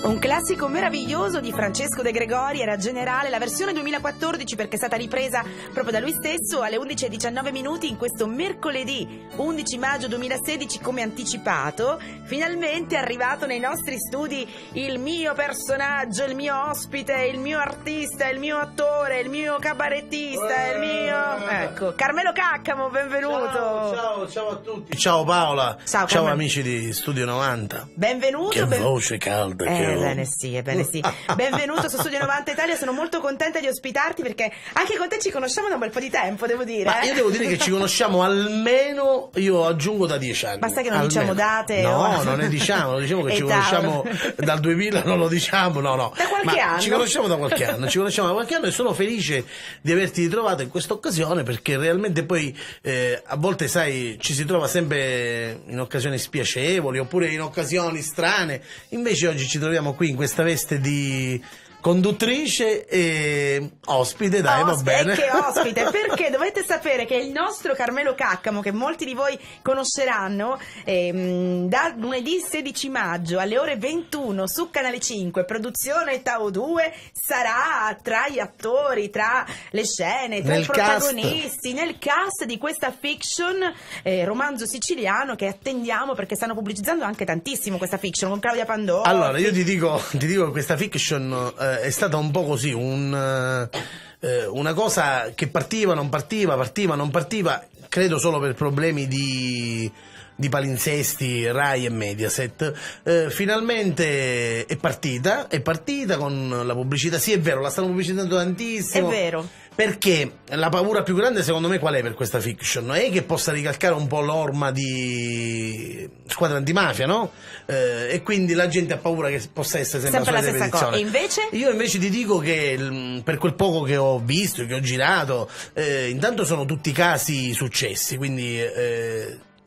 Un classico meraviglioso di Francesco De Gregori, era Generale, la versione 2014 perché è stata ripresa proprio da lui stesso alle 11:19 in questo mercoledì 11 maggio 2016 come anticipato. Finalmente è arrivato nei nostri studi il mio personaggio, il mio ospite, il mio artista, il mio attore, il mio cabarettista, il mio... Ecco, Carmelo Caccamo, benvenuto. Ciao a tutti. Ciao Paola. Ciao amici di Studio 90. Benvenuto. Che voce calda che ho. Ebbene sì. Benvenuto su Studio 90 Italia, sono molto contenta di ospitarti perché anche con te ci conosciamo da un bel po' di tempo, devo dire. Ma io devo dire che ci conosciamo almeno, io aggiungo, da 10 anni. Basta che non almeno. Diciamo date. No, non ne diciamo che ci conosciamo dal 2000, non lo diciamo, no. Da qualche anno. Ci conosciamo da qualche anno, e sono felice di averti ritrovato in questa occasione perché realmente poi a volte, sai, ci si trova sempre in occasioni spiacevoli oppure in occasioni strane, invece oggi ci troviamo qui in questa veste di conduttrice e ospite, dai, va bene. Che ospite, perché dovete sapere che il nostro Carmelo Caccamo, che molti di voi conosceranno, da lunedì 16 maggio alle ore 21 su Canale 5, produzione Tao 2, sarà tra gli attori, tra le scene, tra i protagonisti, nel cast di questa fiction, romanzo siciliano, che attendiamo perché stanno pubblicizzando anche tantissimo questa fiction con Claudia Pandolfi. Allora, io ti dico che questa fiction è stata un po' così, una cosa che partiva, non partiva, credo solo per problemi di palinsesti Rai e Mediaset. Finalmente è partita con la pubblicità. Sì, è vero, la stanno pubblicizzando tantissimo. È vero. Perché la paura più grande, secondo me, qual è per questa fiction? È che possa ricalcare un po' l'orma di Squadra Antimafia, no? E quindi la gente ha paura che possa essere sempre la stessa cosa. E invece? Io invece ti dico che per quel poco che ho visto, che ho girato, intanto sono tutti casi successi, quindi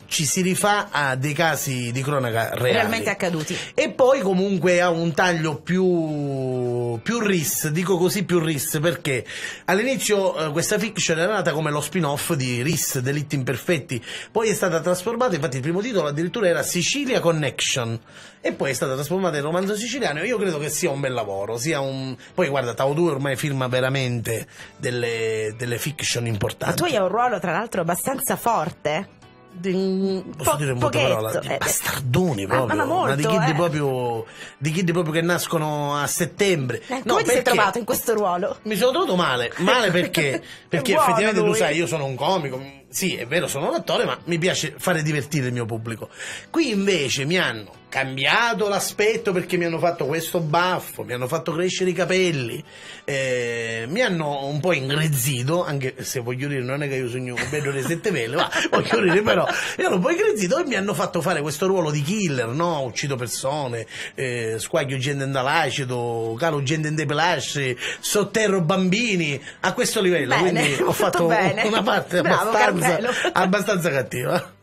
ci si rifà a dei casi di cronaca realmente accaduti, e poi comunque ha un taglio più RIS, dico così, più RIS, perché all'inizio questa fiction era nata come lo spin-off di RIS, Delitti Imperfetti, poi è stata trasformata, infatti il primo titolo addirittura era Sicilia Connection, e poi è stata trasformata in romanzo siciliano. Io credo che sia un bel lavoro, poi guarda, Tao 2 ormai firma veramente delle fiction importanti. Ma tu hai un ruolo tra l'altro abbastanza forte. Posso dire un po' di parola? Di bastardoni proprio, molto, di kid proprio che nascono a settembre. Come ti sei trovato in questo ruolo? Mi sono trovato male perché effettivamente tu sai, io sono un comico, sì, è vero, sono un attore, ma mi piace fare divertire il mio pubblico. Qui invece mi hanno cambiato l'aspetto perché mi hanno fatto questo baffo, mi hanno fatto crescere i capelli, mi hanno un po' ingrezzito, anche se voglio dire, non è che io sogno un bello le sette vele, ma voglio dire, però mi hanno un po' ingrezzito e mi hanno fatto fare questo ruolo di killer, no? Uccido persone, squaglio gente in dalacido, calo gente in depelasce, sotterro bambini, a questo livello. Bene, quindi ho fatto una parte abbastanza cattiva.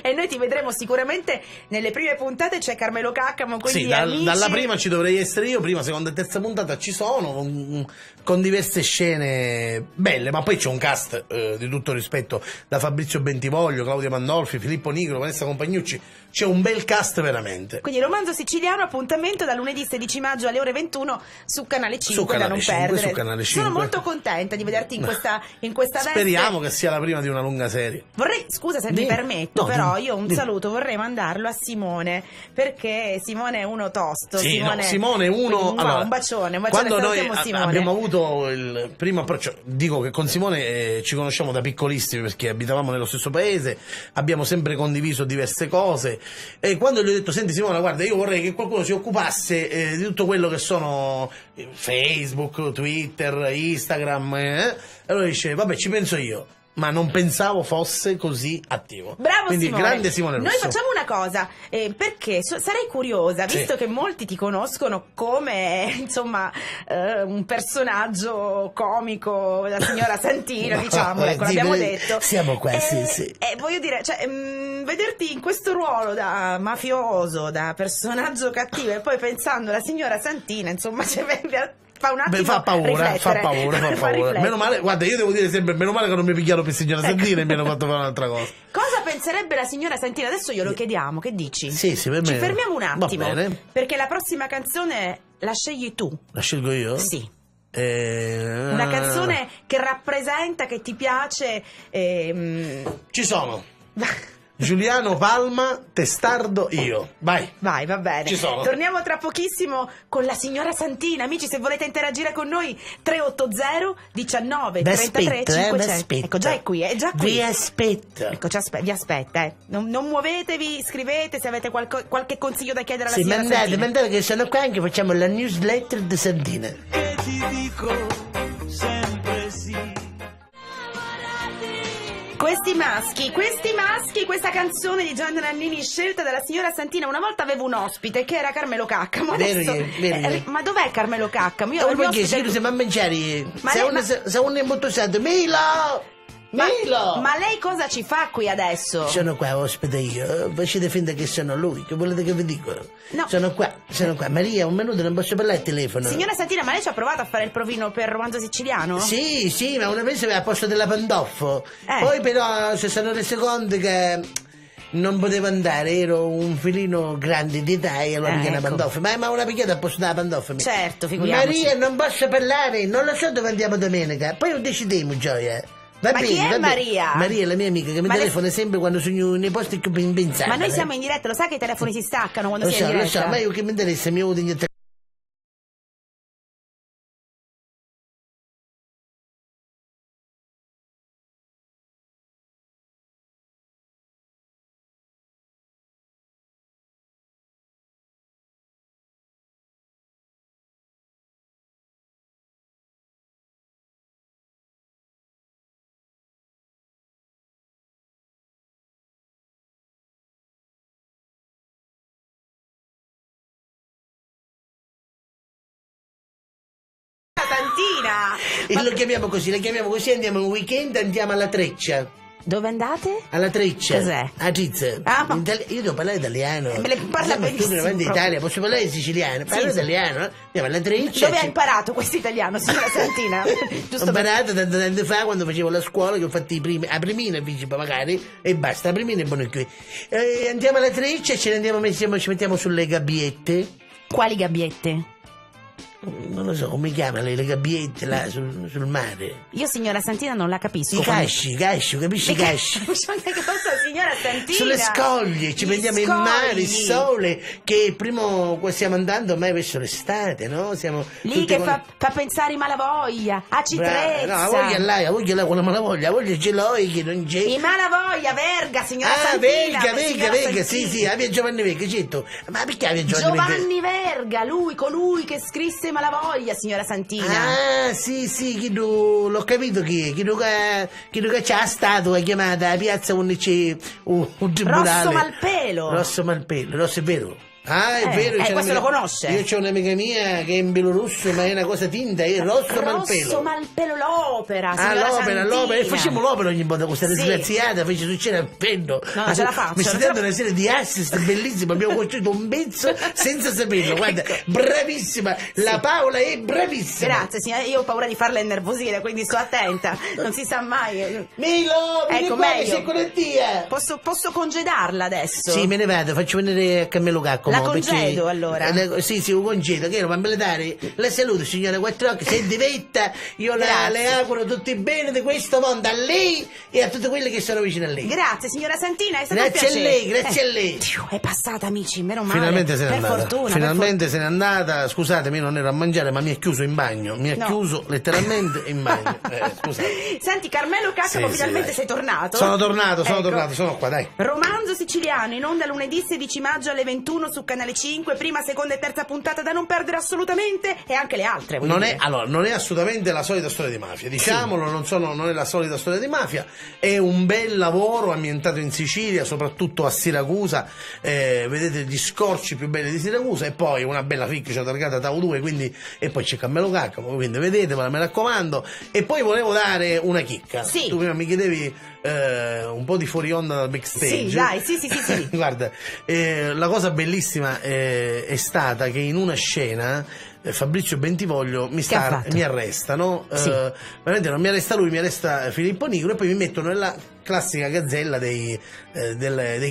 E noi ti vedremo sicuramente nelle prime puntate, c'è Carmelo Caccamo, quindi sì, dalla prima ci dovrei essere io, prima, seconda e terza puntata ci sono, con diverse scene belle, ma poi c'è un cast di tutto rispetto, da Fabrizio Bentivoglio, Claudia Pandolfi, Filippo Nigro, Vanessa Compagnucci, c'è un bel cast veramente. Quindi romanzo siciliano, appuntamento da lunedì 16 maggio alle ore 21 su Canale 5, da non perdere. Su Canale 5. Sono molto contenta di vederti in questa veste. Speriamo che sia la prima di una lunga serie. Vorrei, scusa se mi permetto, però io un saluto vorrei mandarlo a Simone, perché Simone è uno tosto. Sì, Simone è uno. Allora, un bacione. Quando noi abbiamo avuto il primo approccio, dico che con Simone ci conosciamo da piccolissimi perché abitavamo nello stesso paese, abbiamo sempre condiviso diverse cose, e quando gli ho detto: senti Simone, guarda, io vorrei che qualcuno si occupasse di tutto quello che sono Facebook, Twitter, Instagram, allora dice: vabbè, ci penso io. Ma non pensavo fosse così attivo. Bravo. Quindi Simone. Grande Simone Russo. Noi facciamo una cosa, perché sarei curiosa, visto che molti ti conoscono come, insomma, un personaggio comico, la signora Santina, diciamo, ecco, l'abbiamo detto. Siamo qua, sì. Voglio dire, cioè, vederti in questo ruolo da mafioso, da personaggio cattivo, e poi pensando alla signora Santina, insomma, fa un attimo fa paura, riflettere. fa paura. Meno male, guarda, io devo dire sempre, meno male che non mi pigliano per signora Santina e mi hanno fatto fare un'altra cosa. Cosa penserebbe la signora Santina? Adesso glielo chiediamo, che dici? Sì, per me. Ci fermiamo un attimo, Va bene. perché la prossima canzone la scegli tu. La scelgo io? Sì. Una canzone che rappresenta, che ti piace. Ci sono. Giuliano Palma, testardo io. Vai, va bene. Ci sono. Torniamo tra pochissimo con la signora Santina. Amici, se volete interagire con noi, 380 19 33 500. Ecco, già è qui, è già qui. Vi aspetto. Ecco, vi aspetta, Non muovetevi, scrivete se avete qualche consiglio da chiedere alla signora Santina. Mandate che sono qua, anche facciamo la newsletter di Santina. E ti dico sempre sì. Questi maschi, questa canzone di Gianni Nannini scelta dalla signora Santina. Una volta avevo un ospite che era Carmelo Caccamo. Adesso, ma dov'è Carmelo Caccamo? Io perché se ma mangiare, se uno è molto santo, Milo! Ma lei cosa ci fa qui adesso? Sono qua, ospite io. Facete finta che sono lui. Che volete che vi dico? No. Sono qua. Maria, un minuto, non posso parlare al telefono. Signora Santina, ma lei ci ha provato a fare il provino per Romanzo Siciliano? Sì, ma una vez aveva posto della pantoffo. Poi però si sono resi conto che non potevo andare, ero un filino grande di età e allora ecco. Pantoffo. Ma una picchiata a posto della pantoffo. Certo, figuriamoci. Maria, non posso parlare, non lo so dove andiamo domenica. Poi non decidiamo, Gioia. Ma chi è Maria? Maria è la mia amica che mi telefona sempre quando sono nei posti che pensare. Ma noi siamo in diretta, lo sai che i telefoni si staccano quando si è in diretta? Lo so, ma io che mi interessa, mi uso in Santina! E lo chiamiamo così, andiamo un weekend, andiamo alla Treccia. Dove andate? Alla Treccia. Cos'è? A Trizza. Io devo parlare italiano. Me le parla benissimo. Siamo in Italia, posso parlare siciliano? Parlo italiano, Andiamo alla Treccia. Dove ha imparato questo italiano, signora Santina? Ho imparato tanto fa quando facevo la scuola, che ho fatto a primina, magari, e basta, a primina e buono qui. Andiamo alla Treccia e ce ne andiamo, ci mettiamo sulle gabbiette. Quali gabbiette? Non lo so, come chiamano le gabbiette là sul mare? Io, signora Santina, non la capisco. I casci, capisci? Casci. Signora Santina. Sulle scoglie, ci prendiamo in mare, il sole, che prima stiamo andando ormai verso l'estate, no? Siamo lì che fa pensare i Malavoglia, a Citrezza. No, la voglia là con la Malavoglia, la voglia ce l'ho che non c'è. I Malavoglia, Verga, signora Santina. Verga, sì, aveva Giovanni Verga, certo. Ma perché aveva Giovanni Verga, colui che scrisse Malavoglia, signora Santina. Ah, sì, l'ho capito chi è, chi c'ha la statua chiamata Piazza 11 un tribunale. Rosso Malpelo, è vero. Ah, è vero. Questo lo conosce. Io c'ho un'amica mia che è in Bielorusso, ma è una cosa finta, è Rosso Malpelo. Rosso Malpelo, l'opera, l'opera. E facciamo l'opera ogni volta, questa disgraziata, fece succedere al penno. No, ce la faccio. Mi sta dando una serie di assist bellissima, abbiamo costruito un pezzo senza saperlo, guarda, bravissima, la Paola è bravissima. Grazie, signora, io ho paura di farla innervosire, quindi sto attenta, non si sa mai. Milo, ecco, meglio. Sei con la tia. Posso congedarla adesso? Sì, me ne vado, faccio venire a Carmelo Caccamo. La congedo allora? Sì, un congedo, che ero per dare la salute, signora Quattrocchi, sei divetta, io le auguro tutti i bene di questo mondo, a lei e a tutte quelle che sono vicine a lei. Grazie, signora Santina, è stato grazie un piacere. Grazie a lei. È passata, amici, meno male. Finalmente se n'è andata. Fortuna, finalmente se n'è andata, scusatemi, non ero a mangiare, ma mi ha chiuso in bagno, chiuso letteralmente in bagno. Scusate. Senti, Carmelo Caccamo, finalmente sei tornato? Sono tornato, sono qua, dai. Romanzo Siciliano, in onda lunedì 16 maggio alle 21 su Canale 5, prima, seconda e terza puntata da non perdere assolutamente, e anche le altre. Non è assolutamente la solita storia di mafia, diciamolo, non è la solita storia di mafia, è un bel lavoro ambientato in Sicilia, soprattutto a Siracusa, vedete gli scorci più belli di Siracusa, e poi una bella ficcia targata Tau 2, quindi, e poi c'è Carmelo Caccamo, quindi vedetevela, mi raccomando. E poi volevo dare una chicca. Sì. Tu prima mi chiedevi un po' di fuori onda dal backstage. Sì, dai, sì. Guarda, la cosa bellissima è stata che in una scena Fabrizio Bentivoglio mi arresta, no? Sì. Veramente non mi arresta lui, mi arresta Filippo Nigro e poi mi mettono nella classica gazzella dei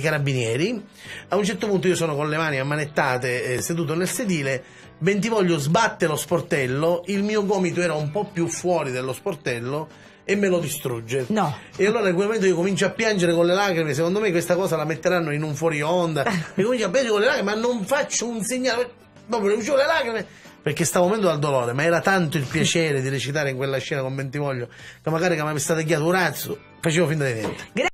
carabinieri. A un certo punto io sono con le mani ammanettate seduto nel sedile, Bentivoglio sbatte lo sportello, il mio gomito era un po' più fuori dello sportello e me lo distrugge. No. E allora in quel momento io comincio a piangere con le lacrime, secondo me questa cosa la metteranno in un fuori onda, e comincio a piangere con le lacrime, ma non faccio un segnale, proprio uscivo le lacrime perché stavo morendo dal dolore, ma era tanto il piacere di recitare in quella scena con Bentivoglio che magari che mi avesse tagliato un razzo facevo finta di niente.